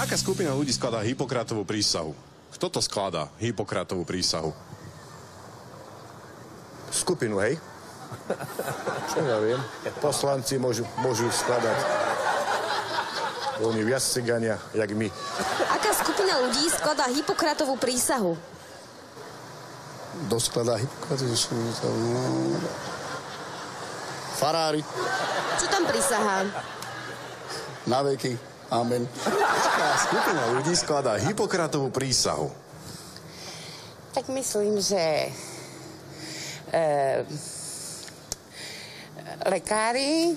Aká skupina ľudí skladá Hippokratovú prísahu? Kto to skladá, Hippokratovú prísahu? Skupinu, hej? Čo ja viem. Poslanci môžu skladať. Oni viac cigania, jak my. Aká skupina ľudí skladá Hippokratovú prísahu? Kto skladá Hippokratovú prísahu? Farári. Čo tam prisahá? Na veky. Amen. Aká skupina ľudí skladá Hippokratovú prísahu? Tak myslím, že lekári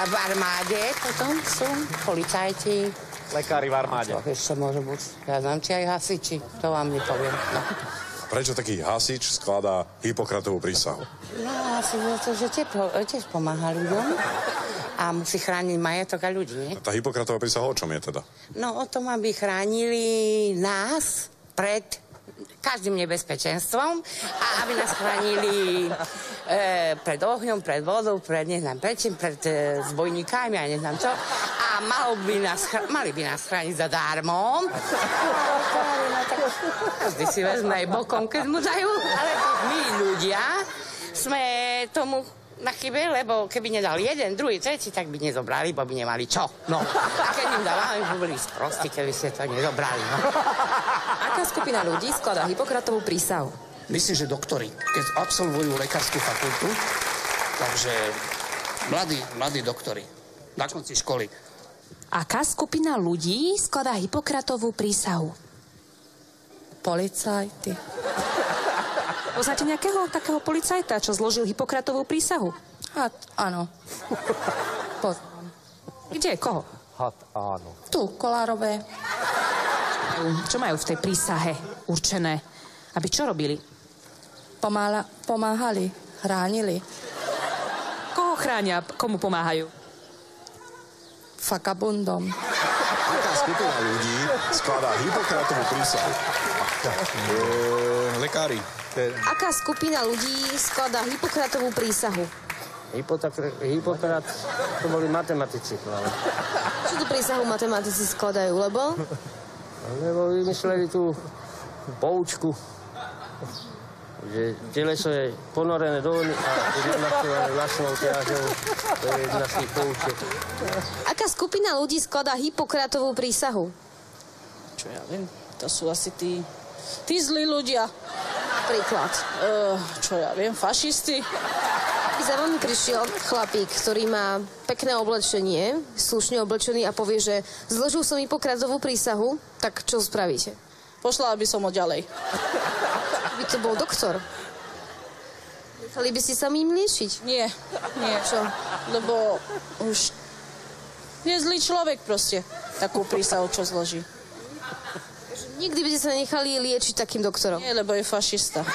a v armáde potom sú policajti. Lekári v armáde. Čo ešte môže byť? Ja znam, či aj hasiči. To vám nepoviem. No. Prečo taký hasič skladá Hippokratovú prísahu? No, asi za to, že tiež pomáha ľuďom a musí chrániť majetok a ľudí, nie? Tá Hippokratová prísaha o čom je teda? No, o tom, aby chránili nás pred každým nebezpečenstvom a aby nás chránili pred ohňom, pred vodou, pred neznám prečím, pred zbojníkami a neznám čo. A mali by nás chrániť zadarmo. Každý si vezme aj bokom, keď mu dajú. Ale my ľudia sme tomu na chybe, lebo keby nedal jeden, druhý, tretí, tak by nezobrali, bo by nemali čo. No. A keď im dávame, by boli sprostí, keby ste to nezobrali. No. Aká skupina ľudí skladá Hippokratovú prísahu? Myslím, že doktori, keď absolvujú lekárskú fakultu, takže mladí doktori, na konci školy. Aká skupina ľudí skladá Hippokratovú prísahu? Policajti. Poznáte nejakého takého policajta, čo zložil Hippokratovú prísahu? Áno. Poznám. Kde? Koho? Áno. Tu, Kolárové. Čo majú v tej prísahe určené? Aby čo robili? Pomáhali, chránili. Koho chránia? Komu pomáhajú? Fakabundom. Aká skupina ľudí skladá Hippokratovú prísahu? Lekári. Aká skupina ľudí skladá Hippokratovú prísahu? Hippokrat, to boli matematici. Čo tú prísahu matematici skladajú, lebo? Lebo vymysleli tú poučku, že teleso je ponorené do vody a je namakované vlastnou ťažou. To je jedna z tých poučiek. Aká skupina ľudí skladá Hippokratovú prísahu? Čo ja viem, to sú asi tí zlí ľudia. Príklad. Čo ja viem, fašisti. By za vami prišiel chlapík, ktorý má pekné oblečenie, slušne oblečený a povie, že zložil som Hippokratovú prísahu, tak čo spravíte? Pošla by som ho ďalej. By to bol doktor. Nechali by ste sa im liečiť? Nie. Čo? Lebo už je zlý človek proste. Takú prísahu, čo zloží. Nikdy by ste sa nechali liečiť takým doktorom? Nie, lebo je fašista.